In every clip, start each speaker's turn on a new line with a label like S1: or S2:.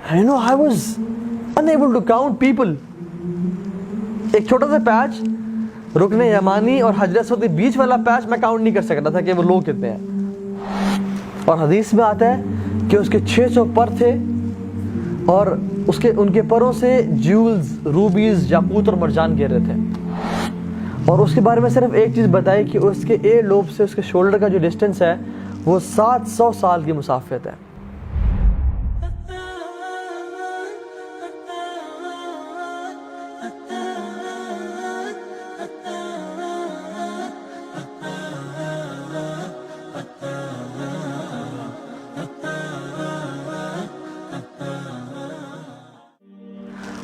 S1: I was unable to count people. ایک چھوٹا سا پیچ رکن یمانی اور حجر اسود کے بیچ والا پیچ میں کاؤنٹ نہیں کر سکتا تھا کہ وہ لوگ کتنے ہیں. اور حدیث میں آتا ہے کہ اس کے 600 پر تھے اور ان کے پروں سے جیولز، روبیز، یاقوت اور مرجان گر رہے تھے. اور اس کے بارے میں صرف ایک چیز بتائی کہ اس کے ایئر لوب سے اس کے شولڈر کا جو ڈسٹینس ہے وہ 700 سال کی مسافت ہے.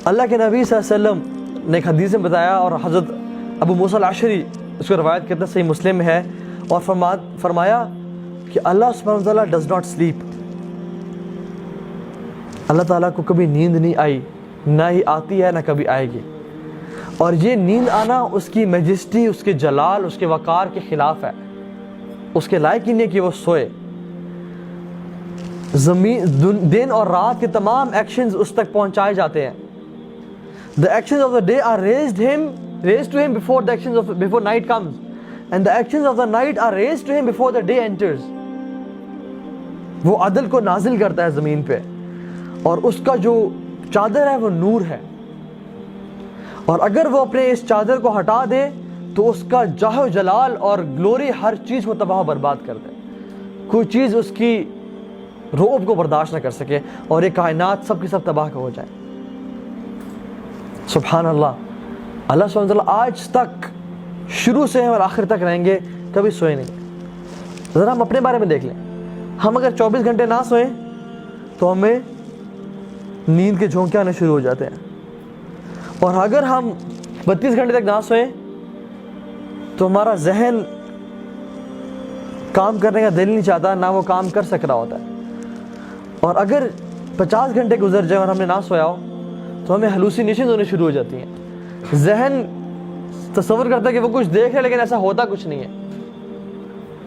S1: اللہ کے نبی صلی اللہ علیہ وسلم نے ایک حدیث میں بتایا، اور حضرت ابو موسیٰ الاشعری اس کو روایت کرتے ہیں، صحیح مسلم میں ہے، اور فرمایا کہ اللہ سبحانہ وتعالیٰ ڈز ناٹ سلیپ. اللہ تعالیٰ کو کبھی نیند نہیں آئی، نہ ہی آتی ہے، نہ کبھی آئے گی. اور یہ نیند آنا اس کی میجسٹی، اس کے جلال، اس کے وقار کے خلاف ہے. اس کے لائق ہی نہیں کہ وہ سوئے. دن اور رات کے تمام ایکشنز اس تک پہنچائے جاتے ہیں. The actions of the day are raised to him before night comes, and the actions of the night are raised to him before the day enters. وہ عدل کو نازل کرتا ہے زمین پہ، اور اس کا جو چادر ہے وہ نور ہے. اور اگر وہ اپنے اس چادر کو ہٹا دے تو اس کا جاہ و جلال اور گلوری ہر چیز کو تباہ و برباد کر دے. کوئی چیز اس کی رعب کو برداشت نہ کر سکے، اور یہ کائنات سب کی سب تباہ ہو جائے. سبحان اللہ. اللہ سبحانہ وتعالیٰ آج تک شروع سے اور آخر تک رہیں گے، کبھی سوئے نہیں. ذرا ہم اپنے بارے میں دیکھ لیں. ہم اگر 24 گھنٹے نہ سوئیں تو ہمیں نیند کے جھونکے آنے شروع ہو جاتے ہیں، اور اگر ہم 32 گھنٹے تک نہ سوئیں تو ہمارا ذہن کام کرنے کا دل نہیں چاہتا، نہ وہ کام کر سک رہا ہوتا ہے. اور اگر 50 گھنٹے گزر جائیں اور ہم نے نہ سویا ہو تو ہمیں ہلوسینیشنز ہونے شروع ہو جاتی ہیں. ذہن تصور کرتا ہے کہ وہ کچھ دیکھ ہے لیکن ایسا ہوتا کچھ نہیں ہے.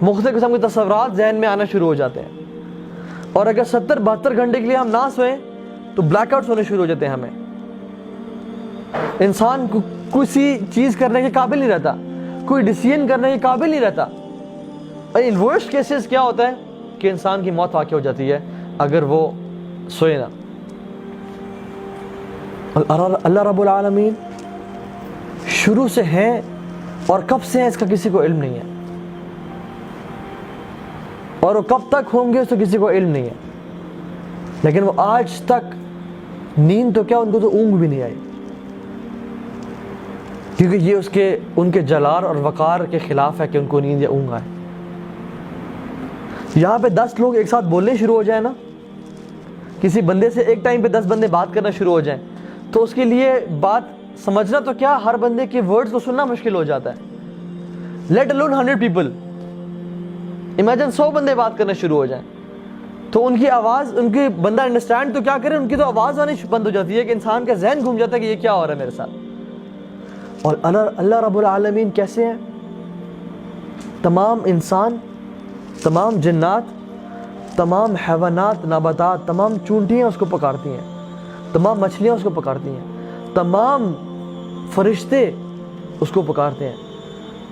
S1: مختلف قسم کے تصورات ذہن میں آنا شروع ہو جاتے ہیں. اور اگر 70-72 گھنٹے کے لیے ہم نہ سوئیں تو بلیک آؤٹس ہونے شروع ہو جاتے ہیں. ہمیں انسان کسی چیز کرنے کے قابل نہیں رہتا، کوئی ڈیسیژن کرنے کے قابل نہیں رہتا. ان ورسٹ کیسز کیا ہوتا ہے کہ انسان کی موت واقع ہو جاتی ہے اگر وہ سوئے نہ. اللہ رب العالمین شروع سے ہیں، اور کب سے ہیں اس کا کسی کو علم نہیں ہے، اور وہ کب تک ہوں گے اس کا کسی کو علم نہیں ہے. لیکن وہ آج تک نیند تو کیا، ان کو تو اونگ بھی نہیں آئی، کیونکہ یہ ان کے جلال اور وقار کے خلاف ہے کہ ان کو نیند یا اونگ آئے. یہاں پہ 10 لوگ ایک ساتھ بولنے شروع ہو جائیں نا، کسی بندے سے ایک ٹائم پہ 10 بندے بات کرنا شروع ہو جائیں تو اس کے لیے بات سمجھنا تو کیا، ہر بندے کے ورڈز کو سننا مشکل ہو جاتا ہے. Late alone 100 people. امیجن 100 بندے بات کرنا شروع ہو جائیں تو ان کی آواز، ان کی بندہ انڈرسٹینڈ تو کیا کرے، ان کی تو آواز آنی بند ہو جاتی ہے کہ انسان کا ذہن گھوم جاتا ہے کہ یہ کیا ہو رہا ہے میرے ساتھ. اور اللہ رب العالمین کیسے ہیں؟ تمام انسان، تمام جنات، تمام حیوانات، نباتات، تمام چونٹیاں اس کو پکارتی ہیں، تمام مچھلیاں اس کو پکارتی ہیں، تمام فرشتے اس کو پکارتے ہیں،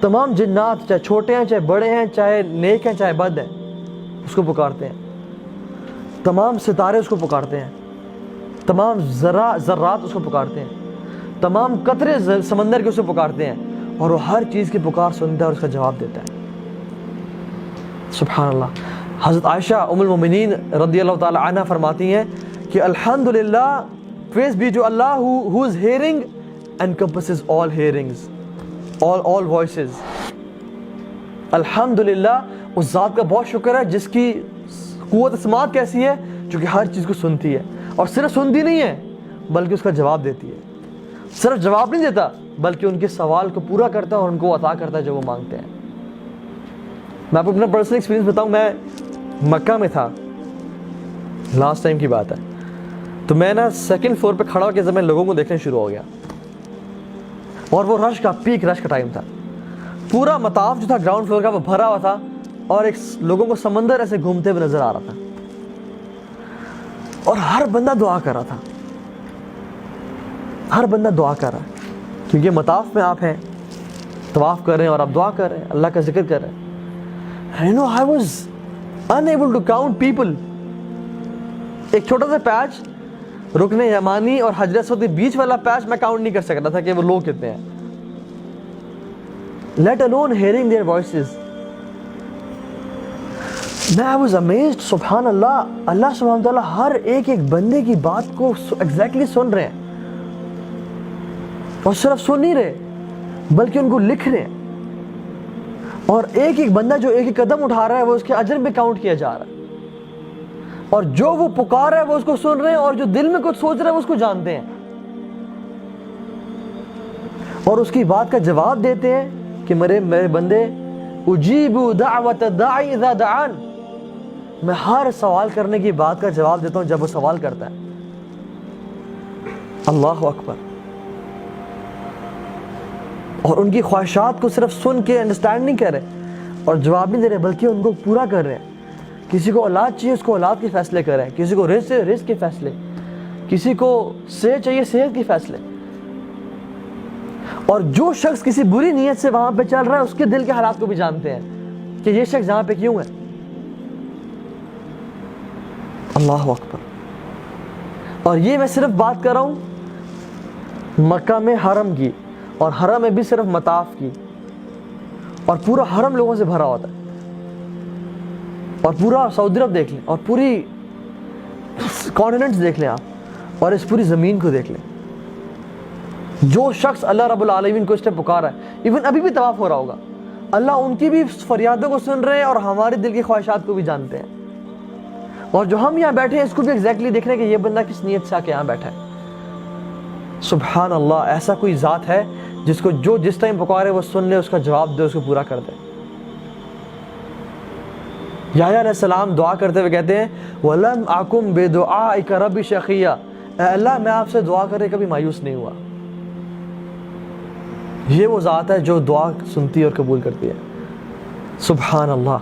S1: تمام جنات چاہے چھوٹے ہیں چاہے بڑے ہیں، چاہے نیک ہیں چاہے بد ہیں، اس کو پکارتے ہیں. تمام ستارے اس کو پکارتے ہیں، تمام ذرات اس کو پکارتے ہیں، تمام قطرے سمندر کے اس کو پکارتے ہیں، اور وہ ہر چیز کی پکار سنتا ہے اور اس کا جواب دیتا ہے. سبحان اللہ. حضرت عائشہ ام المومنین رضی اللہ تعالی عنہ فرماتی ہیں کہ الحمدللہ، praise be to Allah whose hearing encompasses all hearings, all voices. الحمدللہ، اس ذات کا بہت شکر ہے جس کی قوت سماعت کیسی ہے، جو کہ ہر چیز کو سنتی ہے، اور صرف سنتی نہیں ہے بلکہ اس کا جواب دیتی ہے. صرف جواب نہیں دیتا بلکہ ان کے سوال کو پورا کرتا ہے اور ان کو عطا کرتا ہے جو وہ مانگتے ہیں. میں آپ کو اپنا پرسنل ایکسپیرینس بتاؤں. میں مکہ میں تھا، لاسٹ ٹائم کی بات ہے، تو میں نا 2nd فلور پہ کھڑا ہو کے میں لوگوں کو دیکھنے شروع ہو گیا، اور وہ رش کا پیک رش کا ٹائم تھا. پورا مطاف جو تھا گراؤنڈ فلور کا وہ بھرا ہوا تھا، اور ایک لوگوں کو سمندر ایسے گھومتے ہوئے نظر آ رہا تھا. اور ہر بندہ دعا کر رہا تھا, ہر بندہ دعا کر رہا ہے, کیونکہ مطاف میں آپ ہیں, طواف کر رہے ہیں اور آپ دعا کر رہے ہیں, اللہ کا ذکر کر رہے ہیں. You know, I was unable to count people. ایک چھوٹا سا پیچ, رکن یمانی اور حجر اسود کے بیچ والا پیچ میں کاؤنٹ نہیں کر سکتا تھا کہ وہ لوگ کتنے ہیں. Let alone hearing their voices. I was amazed. سبحان اللہ, اللہ سبحانہ تعالیٰ ہر ایک بندے کی بات کو ایگزیکٹلی سن رہے ہیں, اور صرف سن نہیں رہے بلکہ ان کو لکھ رہے ہیں. اور ایک بندہ جو ایک قدم اٹھا رہا ہے وہ اس کے اجر میں کاؤنٹ کیا جا رہا ہے, اور جو وہ پکار رہا ہے وہ اس کو سن رہے ہیں, اور جو دل میں کچھ سوچ رہا ہے وہ اس کو جانتے ہیں, اور اس کی بات کا جواب دیتے ہیں کہ میرے بندے, اجیب دعوت الداعی اذا دعان, میں ہر سوال کرنے کی بات کا جواب دیتا ہوں جب وہ سوال کرتا ہے. اللہ اکبر. اور ان کی خواہشات کو صرف سن کے انڈرسٹینڈ نہیں کر رہے اور جواب نہیں دے رہے, بلکہ ان کو پورا کر رہے ہیں. کسی کو اولاد چاہیے, اس کو اولاد کے فیصلے کر رہے ہیں. کسی کو رزق کے فیصلے, کسی کو صحت چاہیے, صحت کے فیصلے. اور جو شخص کسی بری نیت سے وہاں پہ چل رہا ہے اس کے دل کے حالات کو بھی جانتے ہیں کہ یہ شخص یہاں پہ کیوں ہے. اللہ اکبر. اور یہ میں صرف بات کر رہا ہوں مکہ میں حرم کی, اور حرم میں بھی صرف مطاف کی, اور پورا حرم لوگوں سے بھرا ہوتا ہے, اور پورا سعودی عرب دیکھ لیں, اور پوری کانٹیننٹس دیکھ لیں آپ, اور اس پوری زمین کو دیکھ لیں. جو شخص اللہ رب العالمین کو اس نے پکارا ہے, ایون ابھی بھی طواف ہو رہا ہوگا, اللہ ان کی بھی فریادوں کو سن رہے ہیں اور ہمارے دل کی خواہشات کو بھی جانتے ہیں. اور جو ہم یہاں بیٹھے ہیں اس کو بھی ایگزیکٹلی دیکھ رہے ہیں کہ یہ بندہ کس نیت سے آ کے یہاں بیٹھا ہے. سبحان اللہ. ایسا کوئی ذات ہے جس کو جو جس ٹائم پکارے وہ سن لے, اس کا جواب دے, اس کو پورا کر دے. یحییٰ علیہ السلام دعا کرتے ہوئے کہتے ہیں وَلَمْ أَكُمْ بِدُعَائِكَ رَبِّ شَقِيًّا, اے اللہ میں آپ سے دعا کرے کبھی مایوس نہیں ہوا. یہ وہ ذات ہے جو دعا سنتی اور قبول کرتی ہے. سبحان اللہ.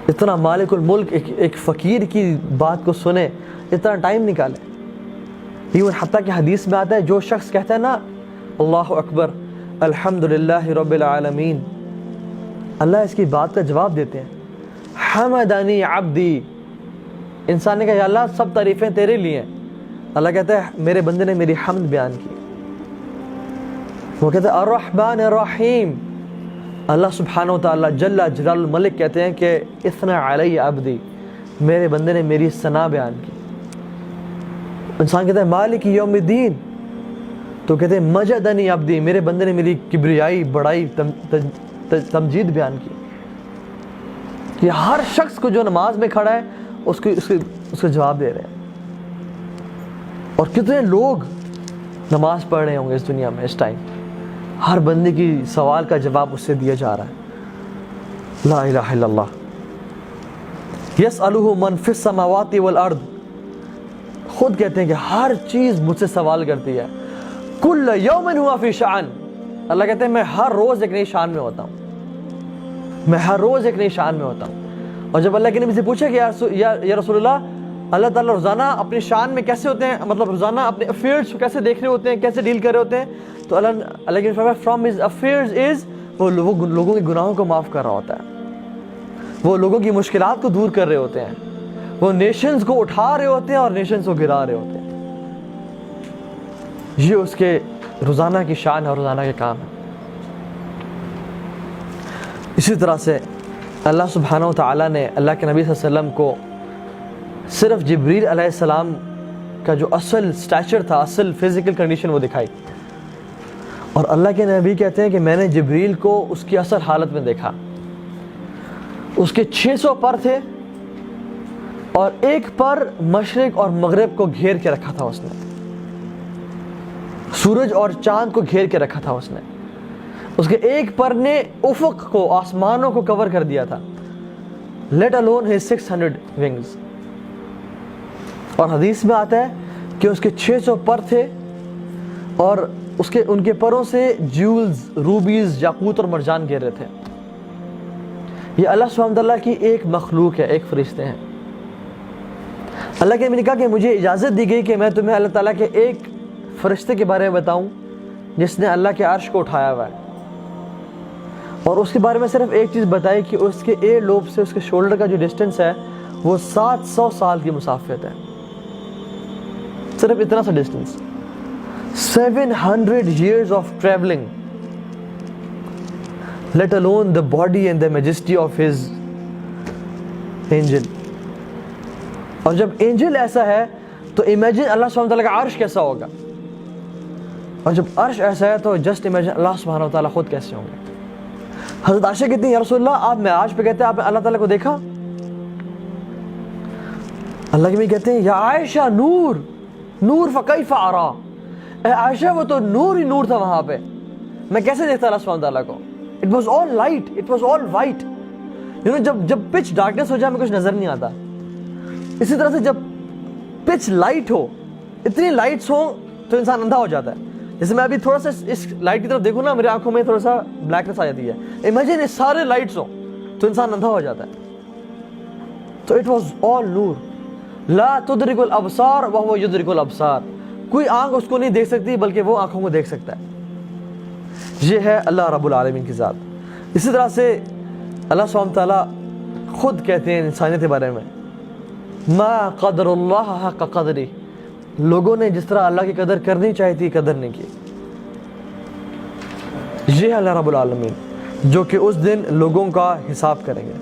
S1: اتنا مالک الملک ایک فقیر کی بات کو سنے, اتنا ٹائم نکالے. ایون حتیٰ کہ حدیث میں آتا ہے جو شخص کہتا ہے نا اللہ اکبر الحمدللہ رب العالمین, اللہ اس کی بات کا جواب دیتے ہیں حمدنی عبدی. انسان نے کہا یا اللہ سب تعریفیں تیرے لیے ہیں, اللہ کہتا ہے میرے بندے نے میری حمد بیان کی. وہ کہتے ہیں الرحمن الرحیم, اللہ سبحانہ و تعالیٰ جل جلال الملک کہتے ہیں کہ اثنا علی عبدی, میرے بندے نے میری ثنا بیان کی. انسان کہتا ہے مالک یوم الدین, تو کہتے ہیں مجدنی عبدی, میرے بندے نے میری کبریائی بڑائی تمجید بیان کی. کہ ہر شخص کو جو نماز میں کھڑا ہے اس کو جواب دے رہے ہیں. اور کتنے لوگ نماز پڑھ رہے ہوں گے اس دنیا میں اس ٹائم, ہر بندے کی سوال کا جواب اس سے دیا جا رہا ہے. لا الہ الا اللہ. یسألہ من فی السماوات والارض, خود کہتے ہیں کہ ہر چیز مجھ سے سوال کرتی ہے. کل یوم ہوا فی شأن, اللہ کہتے ہیں میں ہر روز ایک نئی شان میں ہوتا ہوں, میں ہر روز ایک نئی شان میں ہوتا ہوں. اور جب اللہ کے نبی سے پوچھا کہ یا رسول اللہ, اللہ تعالیٰ روزانہ اپنی شان میں کیسے ہوتے ہیں, مطلب روزانہ اپنے افیئرز کو کیسے دیکھ رہے ہوتے ہیں, کیسے ڈیل کر رہے ہوتے ہیں, تو اللہ کے فرمایا فرام ہز افیئرز از, وہ لوگوں کے گناہوں کو معاف کر رہا ہوتا ہے, وہ لوگوں کی مشکلات کو دور کر رہے ہوتے ہیں, وہ نیشنز کو اٹھا رہے ہوتے ہیں اور نیشنز کو گرا رہے ہوتے ہیں. یہ اس کے روزانہ کی شان ہے اور روزانہ کے کام ہے. اسی طرح سے اللہ سبحانہ و تعالیٰ نے اللہ کے نبی صلی اللہ علیہ وسلم کو صرف جبریل علیہ السلام کا جو اصل سٹیچر تھا, اصل فزیکل کنڈیشن وہ دکھائی. اور اللہ کے نبی کہتے ہیں کہ میں نے جبریل کو اس کی اصل حالت میں دیکھا. اس کے 600 پر تھے اور ایک پر مشرق اور مغرب کو گھیر کے رکھا تھا اس نے, سورج اور چاند کو گھیر کے رکھا تھا اس نے. اس کے ایک پر نے افق کو, آسمانوں کو کور کر دیا تھا, let alone his 600 wings. اور حدیث میں آتا ہے کہ اس کے 600 پر تھے اور ان کے پروں سے جیولز, روبیز, یاقوت اور مرجان گر رہے تھے. یہ اللہ سبحانہ تعالیٰ کی ایک مخلوق ہے, ایک فرشتے ہیں. اللہ کے نبی نے کہا کہ مجھے اجازت دی گئی کہ میں تمہیں اللہ تعالیٰ کے ایک فرشتے کے بارے میں بتاؤں جس نے اللہ کے عرش کو اٹھایا ہوا ہے، اور اس کے بارے میں صرف ایک چیز بتائی کہ اس کے ایئر لوب سے اس کے شولڈر کا جو ڈسٹنس ہے وہ 700 سال کی مسافت ہے، صرف اتنا سا distance, 700 years of traveling, let alone the body and the majesty of his angel. اور جب اینجل ایسا ہے تو امیجن اللہ سبحانہ وتعالیٰ کا عرش کیسا ہوگا، اور جب عرش ایسا ہے تو جسٹ امیجن اللہ سبحانہ وتعالیٰ خود کیسے ہوں گے. حضرت عائشہ کہتی ہیں یا رسول اللہ آپ معراج پہ کہتے ہیں آپ نے اللہ تعالیٰ کو دیکھا؟ اللہ کے نبی کہتے ہیں یا عائشہ نور نور فکیف ارا، اے عائشہ وہ تو نور ہی نور تھا وہاں پہ، میں کیسے دیکھتا اللہ سبحانہ وتعالیٰ کو. It was all light, it was all white. جب پچ ڈارکنیس ہو جائے ہمیں کچھ نظر نہیں آتا، اسی طرح سے جب پچ لائٹ ہو، اتنی لائٹس ہوں تو انسان اندھا ہو جاتا ہے. جیسے میں ابھی تھوڑا سا اس لائٹ کی طرف دیکھوں نا میری آنکھوں میں تھوڑا سا بلیکنس آ جاتی ہے. امیجن اس سارے لائٹس ہوں تو انسان اندھا ہو جاتا ہے. تو اٹ واز آل نور. لا تدرک الابصار وهو یدرک الابصار، کوئی آنکھ اس کو نہیں دیکھ سکتی بلکہ وہ آنکھوں کو دیکھ سکتا ہے. یہ ہے اللہ رب العالمین کی ذات. اسی طرح سے اللہ سبحانہ تعالیٰ خود کہتے ہیں انسانیت کے بارے میں ما قدر اللہ حق قدری، لوگوں نے جس طرح اللہ کی قدر کرنی چاہی تھی قدر نہیں کی. یہ ہے اللہ رب العالمین جو کہ اس دن لوگوں کا حساب کریں گے.